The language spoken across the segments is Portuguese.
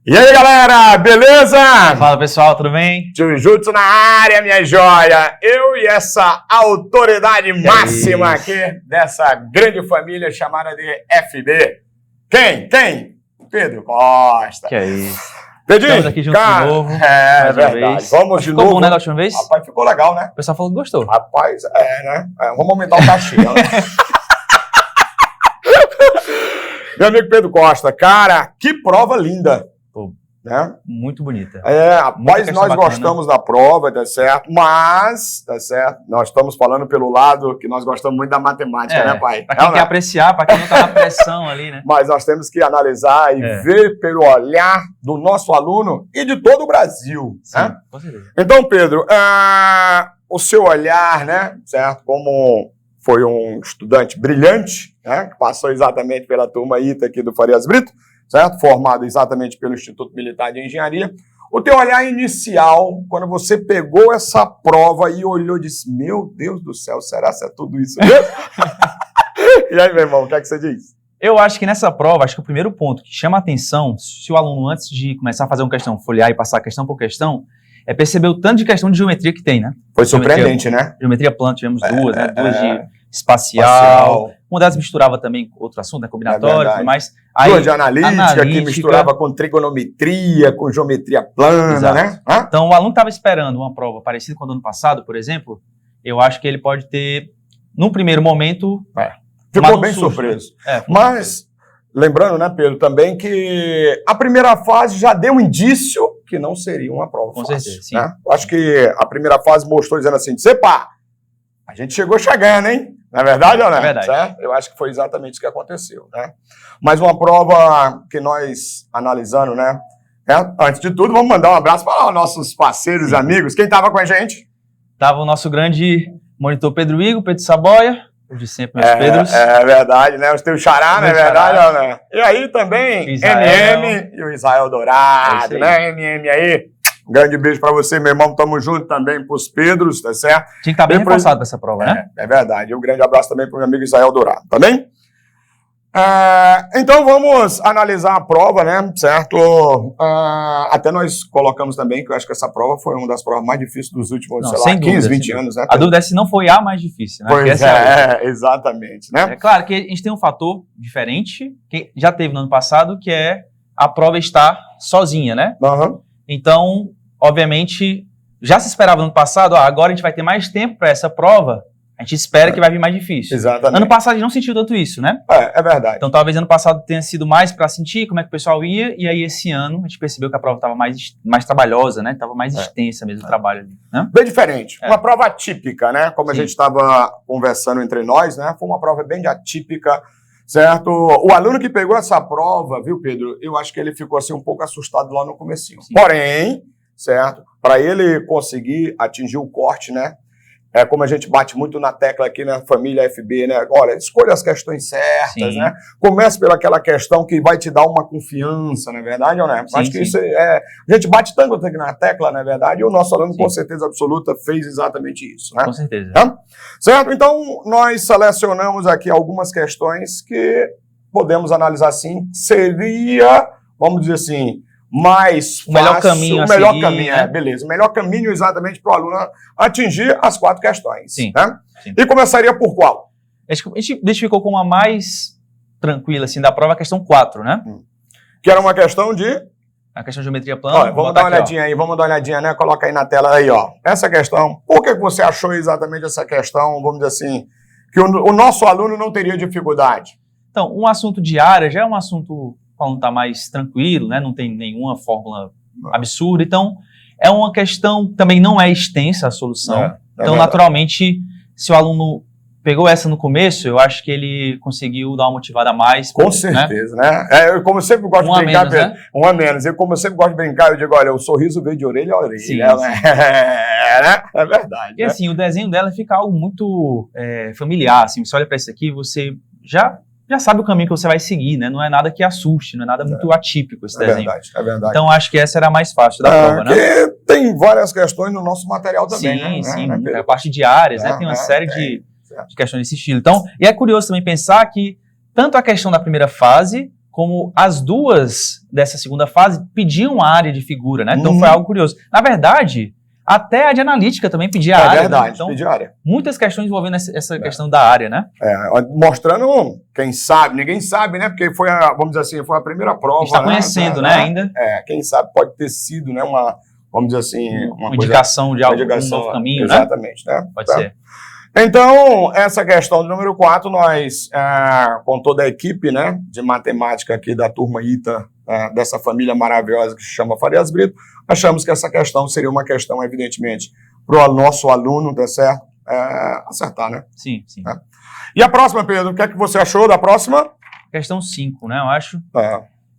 E aí, galera, beleza? Fala, pessoal, tudo bem? Jujutsu na área, minha joia. Eu e essa autoridade máxima aqui dessa grande família chamada de FB. Quem? Pedro Costa. Que é isso. Pedrinho, Estamos aqui juntos de novo. É verdade. Vamos de novo. Ficou bom, né, da última vez? Rapaz, ficou legal, né? O pessoal falou que gostou. Rapaz, né? Vamos aumentar o cachê, né? Meu amigo Pedro Costa, cara, que prova linda. Pô, né? muito bonita. Rapaz, nós gostamos da prova, tá certo? Mas, tá certo? Nós estamos falando pelo lado que nós gostamos muito da matemática, né, pai? Pra quem quer apreciar, pra quem não tá na pressão ali, né? Mas nós temos que analisar e ver pelo olhar do nosso aluno e de todo o Brasil, Sim, né? com certeza. Então, Pedro, o seu olhar, né, certo? Como foi um estudante brilhante, né, que passou exatamente pela turma ITA aqui do Farias Brito, certo? Formado exatamente pelo Instituto Militar de Engenharia. O teu olhar inicial, quando você pegou essa prova e olhou e disse, meu Deus do céu, será que é tudo isso mesmo? E aí, meu irmão, o que é que você diz? Eu acho que nessa prova, acho que o primeiro ponto que chama a atenção, se o aluno, antes de começar a fazer uma questão, folhear e passar questão por questão, é perceber o tanto de questão de geometria que tem, né? Foi surpreendente, né? Geometria plana, tivemos duas, né? Duas de espacial. Uma delas misturava também outro assunto, né? Combinatório e tudo mais. Aí, duas de analítica, que misturava com trigonometria, com geometria plana, exato, né? Então, o aluno estava esperando uma prova parecida com a do ano passado, por exemplo, eu acho que ele pode ter, num primeiro momento... Ficou bem surpreso. Mas, lembrando, né, Pedro, também que a primeira fase já deu um indício que não seria uma prova fácil. Com certeza, sim. Né? Acho que a primeira fase mostrou dizendo assim, sepa, a gente chegou chegando, hein? Não é verdade ou não? É verdade. Certo? Eu acho que foi exatamente isso que aconteceu, né? Mas uma prova que nós analisando, né? Antes de tudo, vamos mandar um abraço para os nossos parceiros e amigos. Quem estava com a gente? Tava o nosso grande monitor Pedro Igor, Pedro Saboia, o de sempre, meus Pedros. É verdade, né? Os teus xará, não é verdade ou não? E aí também, MM e o Israel Dourado, né? MM aí. Um grande beijo pra você, meu irmão. Tamo junto também pros Pedros, tá certo? Tinha que estar bem reforçado pra essa prova, né? É verdade. E um grande abraço também pro meu amigo Israel Dourado, tá bem? Então vamos analisar a prova, né? Certo? Até nós colocamos também que eu acho que essa prova foi uma das provas mais difíceis dos últimos, sei lá, 15, 20 anos, né? A dúvida é se não foi a mais difícil, né? Pois exatamente, né? É claro que a gente tem um fator diferente, que já teve no ano passado, que é a prova estar sozinha, né? Então, obviamente, já se esperava no ano passado, agora a gente vai ter mais tempo para essa prova, a gente espera que vai vir mais difícil. Exatamente. Ano passado a gente não sentiu tanto isso, né? É verdade. Então, talvez ano passado tenha sido mais para sentir como é que o pessoal ia, e aí esse ano a gente percebeu que a prova estava mais trabalhosa, né? Estava mais extensa mesmo o trabalho ali, né? Bem diferente. Uma prova atípica, né? Como a gente estava conversando entre nós, né? Foi uma prova bem atípica, certo? O aluno que pegou essa prova, viu, Pedro? Eu acho que ele ficou assim um pouco assustado lá no comecinho. Sim. Porém, certo? Para ele conseguir atingir o corte, né? Como a gente bate muito na tecla aqui na família FB, né? Olha, escolha as questões certas, né? Comece pelaquela questão que vai te dar uma confiança, não é verdade ou não? Acho que isso a gente bate tanto na tecla, não é verdade? E o nosso aluno, com certeza absoluta, fez exatamente isso, né? Com certeza. Certo? Então, nós selecionamos aqui algumas questões que podemos analisar assim. Seria, vamos dizer assim, mais fácil, o melhor caminho, né? Beleza. O melhor caminho exatamente para o aluno atingir as 4 questões. Sim. Né? Sim. E começaria por qual? A gente identificou como a mais tranquila assim, da prova a questão 4, né? Que era uma questão de... A questão de geometria plana. Olha, vamos dar uma olhadinha aí, vamos dar uma olhadinha, né? Coloca aí na tela aí, ó. Essa questão, por que você achou exatamente essa questão, vamos dizer assim, que o nosso aluno não teria dificuldade? Então, um assunto de área já é um assunto... o aluno está mais tranquilo, né? Não tem nenhuma fórmula absurda. Então, é uma questão, também não é extensa a solução. Então, naturalmente, se o aluno pegou essa no começo, eu acho que ele conseguiu dar uma motivada a mais. Com certeza, né? Eu, como sempre gosto de brincar, né? Um a menos. Eu, como sempre gosto de brincar, eu digo, olha, o sorriso veio de orelha a orelha. Sim, né? É verdade. E assim, o desenho dela fica algo muito familiar. Assim, você olha para isso aqui, você já sabe o caminho que você vai seguir, né? Não é nada que assuste, não é nada muito atípico esse desenho. É verdade. Então, acho que essa era a mais fácil da prova, né? Porque tem várias questões no nosso material também, sim, né? A parte de áreas, né? Tem uma série de questões desse estilo. Então, e é curioso também pensar que tanto a questão da primeira fase, como as duas dessa segunda fase pediam a área de figura, né? Então foi algo curioso. Na verdade, até a de analítica também pedia a área. É verdade, né? Então, pedia área. muitas questões envolvendo essa questão da área, né? Mostrando, quem sabe, ninguém sabe, né? Porque foi vamos dizer assim, foi a primeira prova. A gente está conhecendo, né, ainda. Quem sabe pode ter sido, né, vamos dizer assim, uma indicação de algum novo caminho, exatamente, né? Pode ser. Então, essa questão do número 4, nós, com toda a equipe, né, de matemática aqui da turma ITA, dessa família maravilhosa que se chama Farias Brito, achamos que essa questão seria uma questão, evidentemente, para o nosso aluno, tá certo? Acertar, né? Sim. E a próxima, Pedro, o que é que você achou da próxima? Questão 5, né, eu acho.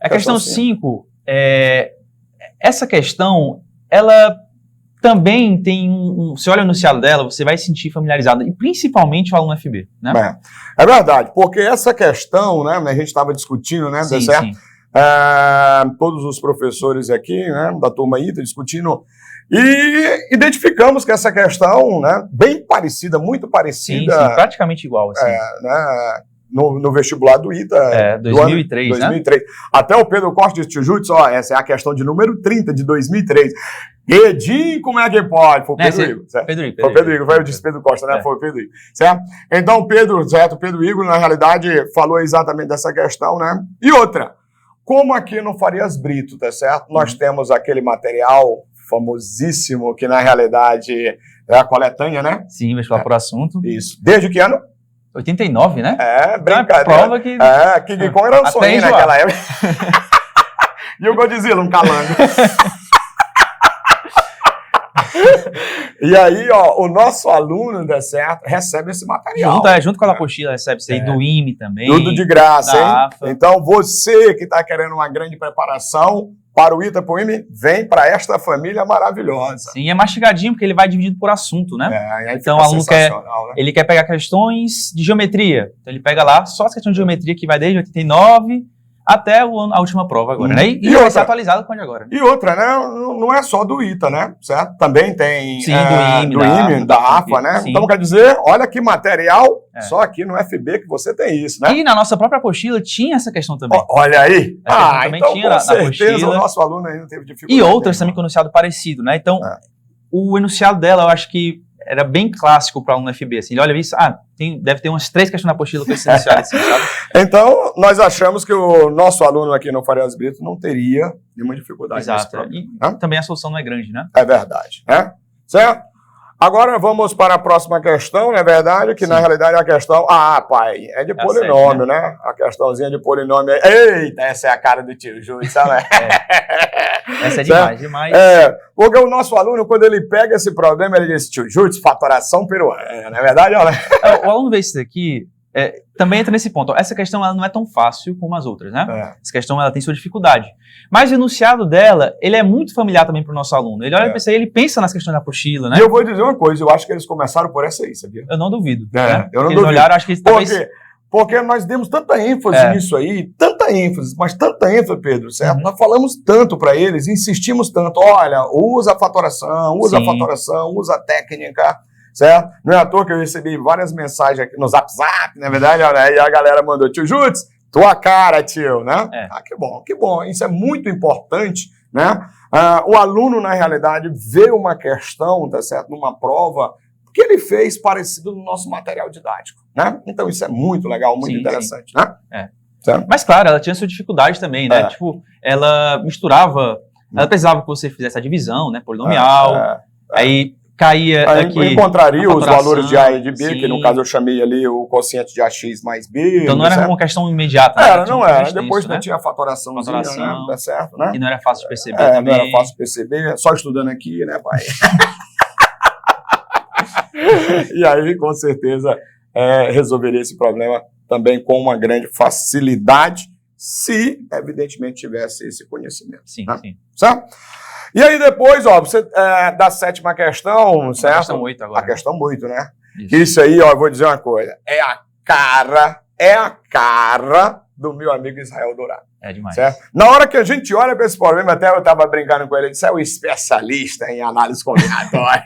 A Questão questão 5, essa questão, ela também tem você olha o enunciado dela, você vai se sentir familiarizado, e principalmente o aluno FB, né? É verdade, porque essa questão, né, a gente estava discutindo, né, Sim, certo? sim. Todos os professores aqui, né, da turma ITA, discutindo, e identificamos que essa questão, né, bem parecida, muito parecida. Sim, praticamente igual, assim. Né, no vestibular do ITA. 2003, ano, 2003. Né? Até o Pedro Costa disse, Júlio, essa é a questão de número 30 de 2003. Edinho, como é que pode? Foi o Pedro Igor. Foi o Pedro Igor, foi o disse Pedro Costa, né? Foi o Pedro Igor, certo? Então, o Pedro Igor, na realidade, falou exatamente dessa questão, né? E outra, como aqui no Farias Brito, tá certo? Nós temos aquele material famosíssimo que, na realidade, é a coletânea, né? Sim, vestibular por assunto. Isso. Desde que ano? 89, né? Brincadeira. Prova que... King Kong era um sonho naquela época. E o Godzilla, um calango. E aí, o nosso aluno, tá certo, recebe esse material. Junto com a apostila, recebe isso aí do IME também. Tudo de graça, hein? AFA. Então, você que está querendo uma grande preparação para o ITA, para o IME, vem para esta família maravilhosa. Sim, é mastigadinho, porque ele vai dividido por assunto, né? Então, o aluno ele quer pegar questões de geometria. Então, ele pega lá só as questões de geometria que vai desde 89 até a última prova agora, né? E vai ser atualizado com agora. Né? E outra, né? Não é só do ITA, né? Certo? Também tem do IME, da AFA, né? Sim. Então, quer dizer, olha que material, só aqui no FB que você tem isso, né? E na nossa própria apostila tinha essa questão também. Olha aí! Também então tinha com certeza apostila. O nosso aluno aí não teve dificuldade. E outras também com enunciado parecido, né? Então, o enunciado dela, eu acho que era bem clássico para aluno FB, assim, ele olha isso, deve ter umas 3 questões na apostila com esse enunciado, assim, sabe? Então, nós achamos que o nosso aluno aqui no Farias Brito não teria nenhuma dificuldade nesse problema. E também a solução não é grande, né? É verdade, né? Certo? Agora vamos para a próxima questão, não é verdade? Que na realidade a questão... pai, é de polinômio, né? A questãozinha de polinômio. Eita, essa é a cara do tio Júlio, sabe? Essa é demais. Porque o nosso aluno, quando ele pega esse problema, ele diz, tio Júlio, fatoração peruana, não é verdade? Olha. O aluno vê isso daqui, também entra nesse ponto. Essa questão ela não é tão fácil como as outras, né? Essa questão ela tem sua dificuldade. Mas o enunciado dela, ele é muito familiar também para o nosso aluno. Ele olha para isso aí, ele pensa nas questões da apostila, né? E eu vou dizer uma coisa, eu acho que eles começaram por essa aí, sabia? Eu não duvido. Eu não duvido. Eles olharam, acho que talvez... Porque nós demos tanta ênfase nisso aí, tanta ênfase, Pedro, certo? Nós falamos tanto para eles, insistimos tanto, olha, usa a fatoração, usa a técnica, certo? Não é à toa que eu recebi várias mensagens aqui no Zap, na verdade, e a galera mandou, tio Júlio, tua cara, tio, né? Que bom, isso é muito importante, né? O aluno, na realidade, vê uma questão, tá certo, numa prova, que ele fez parecido no nosso material didático, né? Então isso é muito legal, muito interessante, né? Mas claro, ela tinha sua dificuldade também, né? Tipo, ela misturava, ela precisava que você fizesse a divisão, né? Polinomial, aí caía aqui... Eu encontraria os valores de A e de B, que no caso eu chamei ali o quociente de AX mais B. Então não era uma questão imediata, né? Não era. Depois não tinha a fatoraçãozinha, né? Tá certo, né? E não era fácil de perceber também. Não era fácil de perceber, só estudando aqui, né, pai? E aí, com certeza, resolveria esse problema também com uma grande facilidade, se, evidentemente, tivesse esse conhecimento. Sim. Certo? E aí, depois, você da 7ª questão, certo? A questão 8 agora. A questão 8, né? Isso aí, eu vou dizer uma coisa, é a cara do meu amigo Israel Dourado. É demais. Certo? Na hora que a gente olha para esse problema, até eu estava brincando com ele, ele disse, é o especialista em análise combinatória.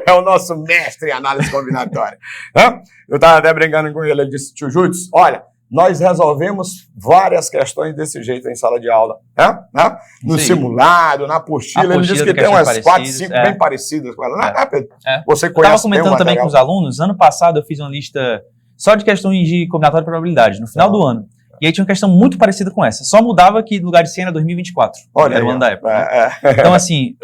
É o nosso mestre em análise combinatória. Eu estava até brincando com ele, ele disse, tio Júlio, olha, nós resolvemos várias questões desse jeito em sala de aula, né? No simulado, na apostila. Ele disse que tem umas 4, 5 bem parecidas com ela, né, Pedro? Você conhece. Eu estava comentando também com os alunos, ano passado eu fiz uma lista só de questões de combinatória de probabilidade, no final do ano. E aí tinha uma questão muito parecida com essa. Só mudava que no lugar de 100 era 2024. Olha, era o ano da época. Né? Então, assim,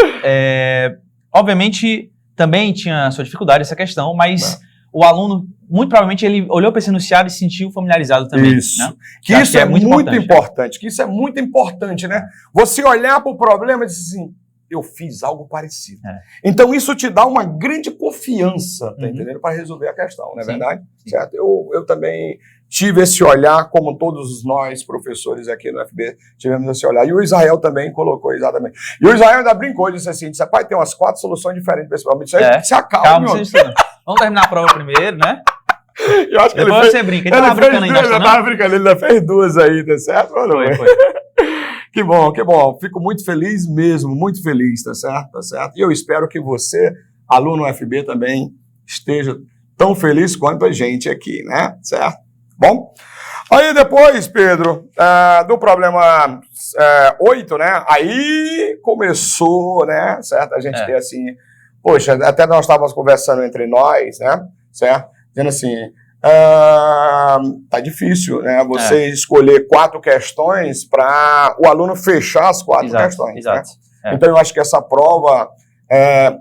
obviamente também tinha sua dificuldade essa questão, mas o aluno, muito provavelmente, ele olhou para esse enunciado e se sentiu familiarizado também. Isso. Né? Que isso é muito importante. Que isso é muito importante, né? Você olhar para o problema e dizer assim, eu fiz algo parecido. Então, isso te dá uma grande confiança, tá entendendo? Para resolver a questão, não é verdade? Certo? Eu também tive esse olhar, como todos nós, professores aqui no FB, tivemos esse olhar. E o Israel também colocou exatamente. E o Israel ainda brincou e disse assim, pai, tem umas 4 soluções diferentes para esse problema. Isso aí se acalma. Calma, vamos terminar a prova primeiro, né? Eu acho que depois você brinca. Ele tava brincando ainda, ele tava brincando, ele ainda fez 2 aí, tá certo? Foi. Que bom, que bom. Fico muito feliz mesmo, muito feliz, tá certo? Tá certo. E eu espero que você, aluno FB, também esteja tão feliz quanto a gente aqui, né? Certo? Bom, aí depois, Pedro, do problema 8, né? Aí começou, né? Certo? A gente ter assim, poxa, até nós estávamos conversando entre nós, né? Certo? Dizendo assim, tá difícil, né? Você escolher 4 questões para o aluno fechar as 4 questões. Exato. Né? Então eu acho que essa prova,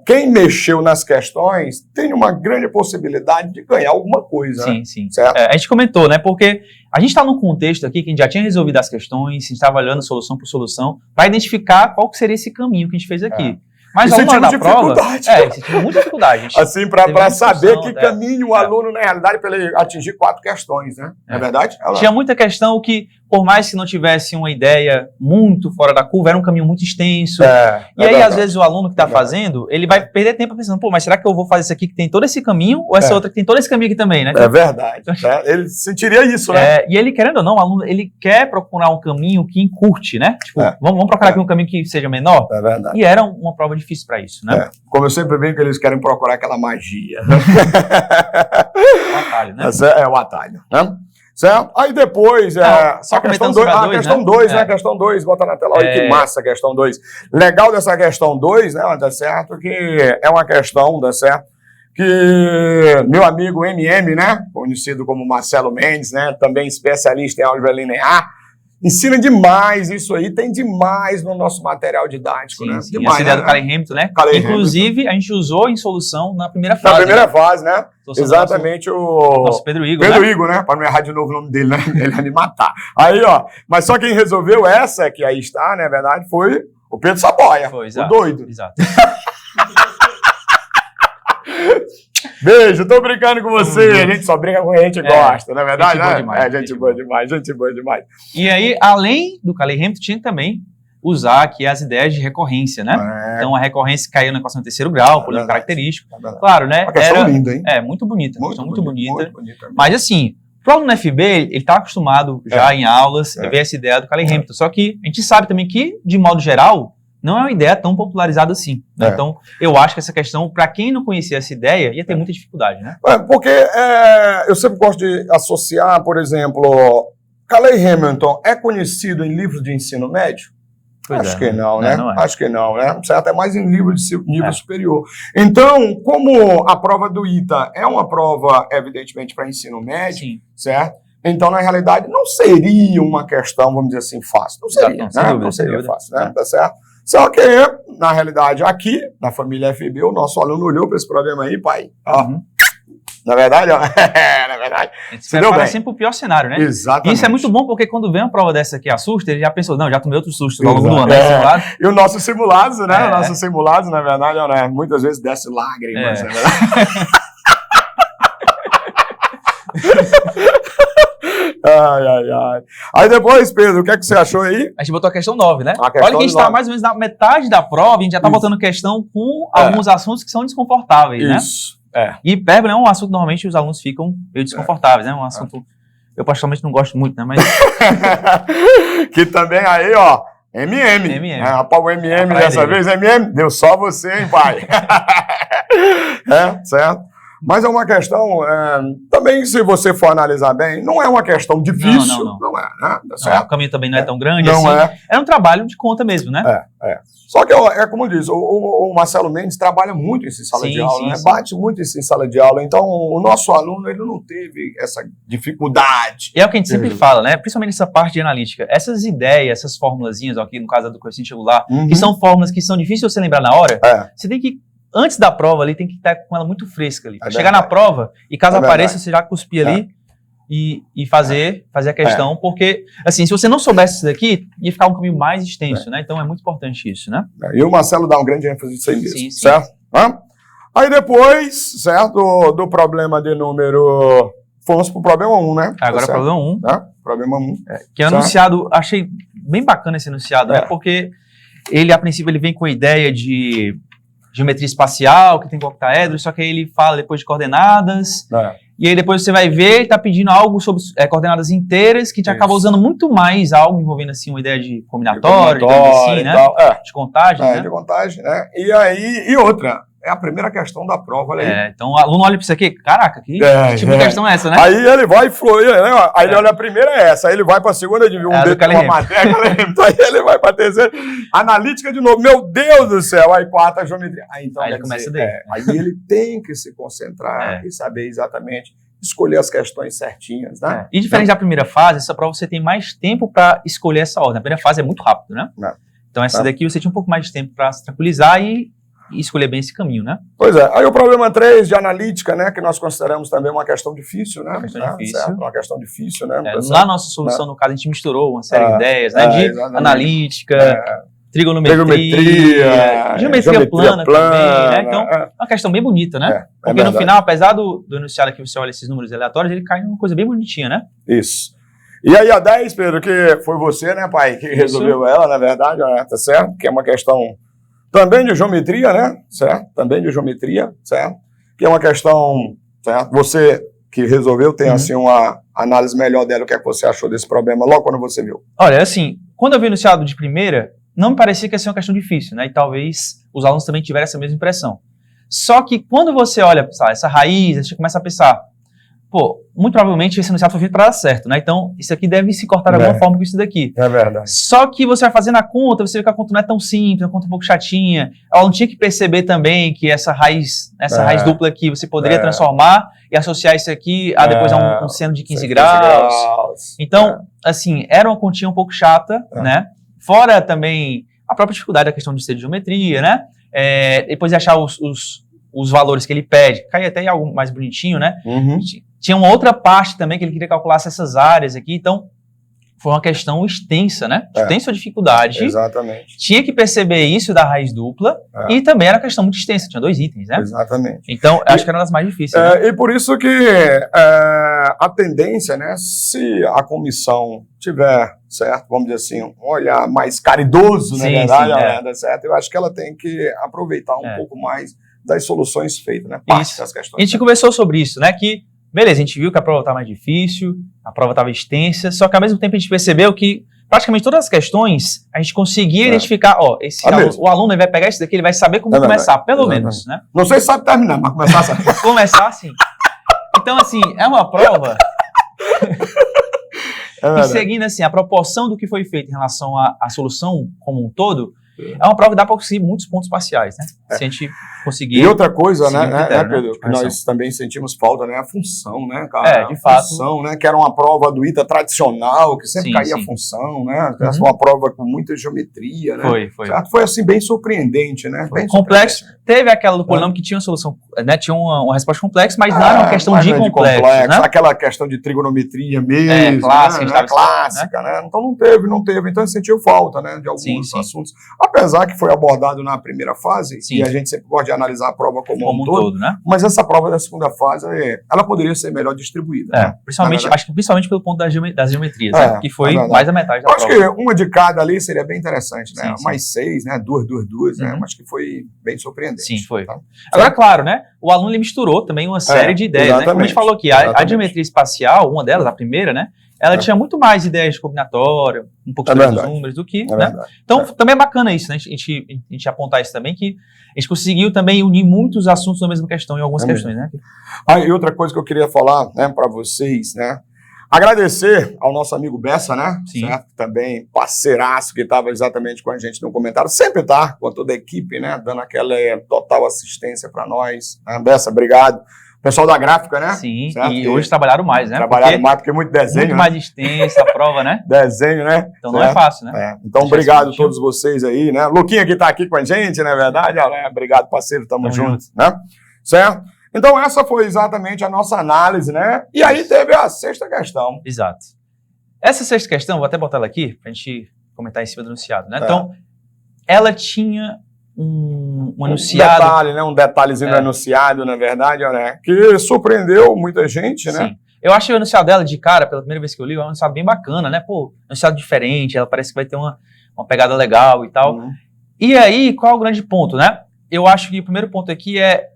quem mexeu nas questões tem uma grande possibilidade de ganhar alguma coisa. Sim, né? Sim. Certo? A gente comentou, né? Porque a gente está num contexto aqui que a gente já tinha resolvido as questões, a gente estava olhando solução por solução, para identificar qual que seria esse caminho que a gente fez aqui. Mas ao longo da prova, tive muita dificuldade. Assim, para saber que caminho o aluno, na realidade, para ele atingir 4 questões, né? É verdade? Tinha muita questão que, por mais que não tivesse uma ideia muito fora da curva, era um caminho muito extenso. E aí, às vezes, o aluno que está fazendo, ele vai perder tempo pensando, pô, mas será que eu vou fazer isso aqui que tem todo esse caminho, ou essa outra que tem todo esse caminho aqui também, né? É verdade. Ele sentiria isso, né? E ele, querendo ou não, o aluno, ele quer procurar um caminho que encurte, né? Tipo, vamos procurar aqui um caminho que seja menor? É verdade. E era uma prova difícil para isso, né? Como eu sempre brinco, eles querem procurar aquela magia. O atalho, né? O atalho, né? Certo? Aí depois, só a questão 2, né? Questão 2, bota na tela, olha que massa a questão 2. Legal dessa questão 2, né, tá certo? Que é uma questão, tá certo? Que meu amigo MM, né, conhecido como Marcelo Mendes, né, também especialista em álgebra linear, ensina demais isso aí, tem demais no nosso material didático, né? Sim. Demais, essa ideia do Calais Hamilton, né? Inclusive, a gente usou em solução na primeira fase. Na primeira fase, né? Exatamente o... Nosso Pedro Igor, Pedro Igor, né? Para não errar de novo o nome dele, né? Ele ia me matar. Aí, ó, mas só quem resolveu essa, que aí está, na verdade, foi o Pedro Saboia, o doido. Exato. Beijo, tô brincando com você. A gente só brinca com quem a gente gosta, não é verdade? Gente boa demais, gente boa demais. E aí, além do Calais Hamilton, tinha que também usar aqui as ideias de recorrência, né? Então, a recorrência caiu na equação de 3º grau, problema característico. Claro, né? Uma questão linda, hein? Muito bonita. Muito bonita. Mas, assim, o aluno FB, ele tá acostumado já em aulas a ver essa ideia do Calais Hamilton. Só que a gente sabe também que, de modo geral, não é uma ideia tão popularizada assim. Né? Então, eu acho que essa questão, para quem não conhecia essa ideia, ia ter muita dificuldade, né? Porque eu sempre gosto de associar, por exemplo, Calais Hamilton é conhecido em livros de ensino médio? Acho que não, né? Acho que não, né? Certo? É mais em nível de nível superior. Então, como a prova do ITA é uma prova, evidentemente, para ensino médio, certo? Então, na realidade, não seria uma questão, vamos dizer assim, fácil. Não seria, né? Não seria fácil, né? Tá certo? Só que, na realidade, aqui, na família FB, o nosso aluno olhou para esse problema aí, pai. Ó, na verdade, ó, na verdade. Você prepara sempre o pior cenário, né? Exatamente. E isso é muito bom, porque quando vem uma prova dessa que assusta, ele já pensou, não, já tomei outro susto ao longo do ano, né? E os nossos simulados, né? Os nossos simulados, na verdade, muitas vezes desce lágrimas, né? Ai. Aí depois, Pedro, o que é que você achou aí? A gente botou a questão 9, né? Olha que a gente está mais ou menos na metade da prova, a gente já está botando questão com alguns assuntos que são desconfortáveis, né? E hipérbole é um assunto que normalmente os alunos ficam meio desconfortáveis, né? Um assunto eu particularmente não gosto muito, né? Mas... que também aí, ó, MM. Rapaz, o MM dessa vez, MM, deu só você, hein, pai? Certo? Mas é uma questão, também se você for analisar bem, não é uma questão difícil, não é, né? Tá certo? O caminho também não é tão grande não assim. É um trabalho de conta mesmo, né? Só que, como diz, o Marcelo Mendes trabalha muito isso em sala de aula, né? Bate muito isso em sala de aula. Então, o nosso aluno, ele não teve essa dificuldade. E é o que a gente sempre fala, né? Principalmente essa parte de analítica. Essas ideias, essas formulazinhas, aqui no caso do coeficiente angular, que são fórmulas que são difíceis de você lembrar na hora, você tem que, antes da prova ali, tem que estar com ela muito fresca ali. Chegar na prova, e caso apareça, você já cuspir ali e fazer a questão, porque, assim, se você não soubesse isso daqui, ia ficar um caminho mais extenso, né? Então é muito importante isso, né? E o Marcelo dá um grande ênfase nisso aí mesmo, certo? Aí depois, certo, do problema de número... Fomos pro problema 1, né? Agora tá problema 1. Problema 1. Que é anunciado, achei bem bacana esse enunciado, né? Porque ele, a princípio, ele vem com a ideia de geometria espacial, que tem que octaedro, só que aí ele fala depois de coordenadas, e aí depois você vai ver e tá pedindo algo sobre coordenadas inteiras, que a gente acaba usando muito mais algo envolvendo, assim, uma ideia de combinatória, assim, né? De contagem, né? De contagem, né? E aí, e outra... É a primeira questão da prova, olha aí. Então o aluno olha para isso aqui, caraca, que tipo de questão é essa, né? Aí ele vai fluir, né? Aí ele olha a primeira é essa, aí ele vai para a segunda, de um dedo de uma matéria, aí ele vai para a terceira, analítica de novo, meu Deus do céu, aí quarta, geometria. Aí então ele começa daí. Aí ele tem que se concentrar e saber exatamente escolher as questões certinhas, né? E diferente da primeira fase, essa prova você tem mais tempo para escolher essa ordem. A primeira fase é muito rápido, né? Então essa daqui você tinha um pouco mais de tempo para se tranquilizar e escolher bem esse caminho, né? Pois é. Aí o problema 3 de analítica, né, que nós consideramos também uma questão difícil, né? Uma questão difícil, né? Na nossa solução, no caso, a gente misturou uma série de ideias, né? De analítica, trigonometria, geometria plana também, né? Então, é uma questão bem bonita, né? Porque no final, apesar do enunciado que você olha esses números aleatórios, ele cai numa coisa bem bonitinha, né? Isso. E aí a 10, Pedro, que foi você, né, pai, que resolveu ela, na verdade, tá certo? Que é uma questão... Também de geometria, né? Certo? Também de geometria, certo? Que é uma questão, certo? Você que resolveu, tem assim uma análise melhor dela, o que é que você achou desse problema logo quando você viu? Olha, assim, quando eu vi o enunciado de primeira, não me parecia que ia ser uma questão difícil, né? E talvez os alunos também tiveram essa mesma impressão. Só que quando você olha, sabe, essa raiz, você começa a pensar, pô, muito provavelmente esse enunciado foi feito para dar certo, né? Então, isso aqui deve se cortar de alguma forma com isso daqui. É verdade. Só que você vai fazendo a conta, você vê que a conta não é tão simples, a conta é um pouco chatinha. Ela não tinha que perceber também que essa raiz dupla aqui, você poderia transformar e associar isso aqui a depois a um seno de 15 graus. Então, assim, era uma continha um pouco chata, né? Fora também a própria dificuldade da questão de ser de geometria, né? Depois de achar os valores que ele pede, cai até em algo mais bonitinho, né? Tinha uma outra parte também que ele queria calcular essas áreas aqui, então foi uma questão extensa, né? Extensa dificuldade. Exatamente. Tinha que perceber isso da raiz dupla e também era uma questão muito extensa, tinha 2 itens, né? Exatamente. Então, acho que era uma das mais difíceis. Né? E por isso que a tendência, né, se a comissão tiver, certo, vamos dizer assim, um olhar mais caridoso, na verdade, certo? Eu acho que ela tem que aproveitar um pouco mais das soluções feitas, né? Parte das questões. A gente conversou sobre isso, né? Que beleza, a gente viu que a prova estava mais difícil, a prova estava extensa, só que ao mesmo tempo a gente percebeu que praticamente todas as questões a gente conseguia identificar, o aluno ele vai pegar isso daqui, ele vai saber como começar, pelo menos, né? Não sei se sabe terminar, mas começar sabe. Começar, sim. Então, assim, é uma prova que seguindo, assim, a proporção do que foi feito em relação à solução como um todo, é uma prova que dá para conseguir muitos pontos parciais, né? Se a gente conseguir... E outra coisa, né, Pedro, que nós também sentimos falta, né? A função, né, cara? De fato. Função, né? Que era uma prova do ITA tradicional, que sempre caía a função, né? Uma prova com muita geometria, né? Foi. Certo? Foi, assim, bem surpreendente, né? Bem complexo. Teve aquela do polinômio que tinha uma solução, né? Tinha uma resposta complexa, mas não era uma questão de complexo, né? Aquela questão de trigonometria mesmo, clássica, né? Então não teve. Então sentiu falta, né? De alguns assuntos. Apesar que foi abordado na primeira fase, e a gente sempre gosta de analisar a prova como um todo, né? Mas essa prova da segunda fase, ela poderia ser melhor distribuída. Né? Acho que principalmente pelo ponto das geometrias, né? Que foi mais a metade da prova. Acho que uma de cada ali seria bem interessante, né? Mais 6, né? Duas, né? Acho que foi bem surpreendente. Sim, foi. Tá? Agora, claro, né? O aluno ele misturou também uma série de ideias, né? Como a gente falou aqui, a geometria espacial, uma delas, a primeira, né? Ela tinha muito mais ideias de combinatória, um pouco sobre os números do que, né? Então, também é bacana isso, né? A gente apontar isso também, que a gente conseguiu também unir muitos assuntos na mesma questão em algumas questões, né? E outra coisa que eu queria falar, né, para vocês, né? Agradecer ao nosso amigo Bessa, né? Sim. Certo? Também parceiraço que estava exatamente com a gente no comentário. Sempre tá, com toda a equipe, né? Dando aquela total assistência para nós. Bessa, obrigado. Pessoal da gráfica, né? Sim, certo? E hoje trabalharam mais, né? Trabalharam mais porque é muito desenho, muito mais extensa a prova, né? Desenho, né? Então não é fácil, né? Então, obrigado a todos vocês aí, né? Luquinha que tá aqui com a gente, não é verdade? Obrigado, parceiro, tamo junto, né? Certo? Então, essa foi exatamente a nossa análise, né? E aí teve a sexta questão. Exato. Essa sexta questão, vou até botar ela aqui pra gente comentar em cima do enunciado, né? Então, ela tinha um enunciado... detalhe, né? Um detalhezinho do enunciado, na verdade, né? Que surpreendeu muita gente, né? Sim. Eu achei o enunciado dela, de cara, pela primeira vez que eu li, é um enunciado bem bacana, né? Pô, enunciado diferente, ela parece que vai ter uma pegada legal e tal. E aí, qual é o grande ponto, né? Eu acho que o primeiro ponto aqui é,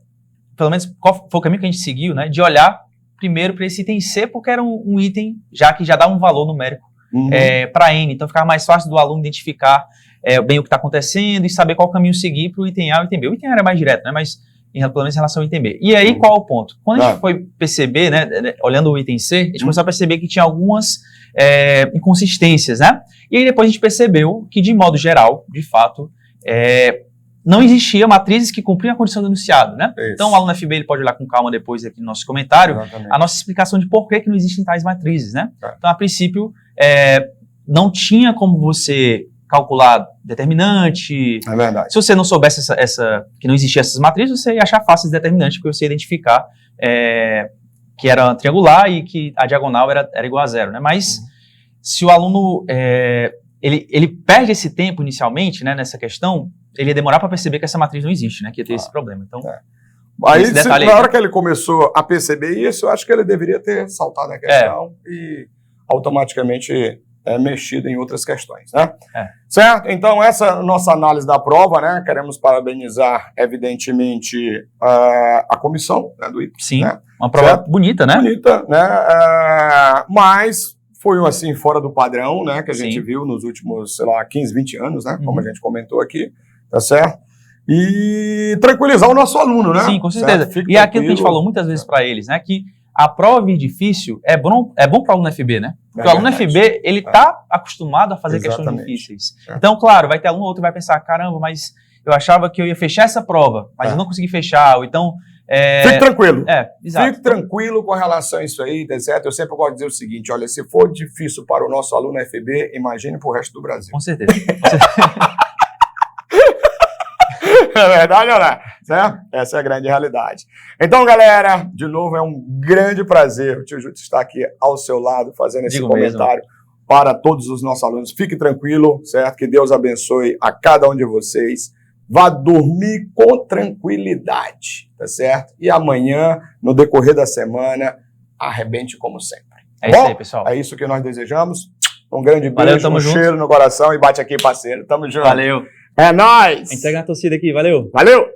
pelo menos, qual foi o caminho que a gente seguiu, né? De olhar primeiro para esse item C, porque era um item já que já dá um valor numérico para N. Então, ficava mais fácil do aluno identificar bem o que está acontecendo e saber qual caminho seguir para o item A e o item B. O item A era mais direto, né? Mas pelo menos em relação ao item B. E aí, qual é o ponto? Quando a gente foi perceber, né, olhando o item C, a gente começou a perceber que tinha algumas inconsistências, né? E aí depois a gente percebeu que, de modo geral, de fato, não existia matrizes que cumpriam a condição do enunciado, né? Isso. Então, o aluno FB ele pode olhar com calma depois aqui no nosso comentário a nossa explicação de por que não existem tais matrizes, né? Então, a princípio, não tinha como você calcular determinante. É verdade. Se você não soubesse que não existiam essas matrizes, você ia achar fácil esse determinante, porque você ia identificar que era triangular e que a diagonal era igual a zero, né? Mas se o aluno ele perde esse tempo inicialmente, né, nessa questão, ele ia demorar para perceber que essa matriz não existe, né? Que ia ter esse problema. Então, aí, na hora que ele começou a perceber isso, eu acho que ele deveria ter saltado a questão e automaticamente mexido em outras questões, né? Certo? Então, essa nossa análise da prova, né? Queremos parabenizar, evidentemente, a comissão, né, do IPE. Sim, né? Uma prova bonita, né? Bonita, né? Mas foi assim, fora do padrão, né? Que a gente viu nos últimos, sei lá, 15, 20 anos, né? Como a gente comentou aqui, tá certo? E tranquilizar o nosso aluno, né? Sim, com certeza. E é aquilo que a gente falou muitas vezes para eles, né? Que a prova vir difícil é bom para o aluno FB, né? Porque o aluno FB, ele tá acostumado a fazer questões difíceis. Então, claro, vai ter aluno ou outro que vai pensar, caramba, mas eu achava que eu ia fechar essa prova, mas eu não consegui fechar, ou então... Fique tranquilo. Exato. Fique tranquilo com relação a isso aí, tá certo? Eu sempre gosto de dizer o seguinte, olha, se for difícil para o nosso aluno FB, imagine para o resto do Brasil. Com certeza. É verdade ou não? Certo? Essa é a grande realidade. Então, galera, de novo, é um grande prazer o tio Júlio estar aqui ao seu lado, fazendo esse comentário para todos os nossos alunos. Fique tranquilo, certo? Que Deus abençoe a cada um de vocês. Vá dormir com tranquilidade, tá certo? E amanhã, no decorrer da semana, arrebente como sempre. É isso aí, pessoal. É isso que nós desejamos. Um grande beijo, um cheiro no coração e bate aqui, parceiro. Tamo junto. Valeu. É nóis! A gente segue na torcida aqui, valeu! Valeu!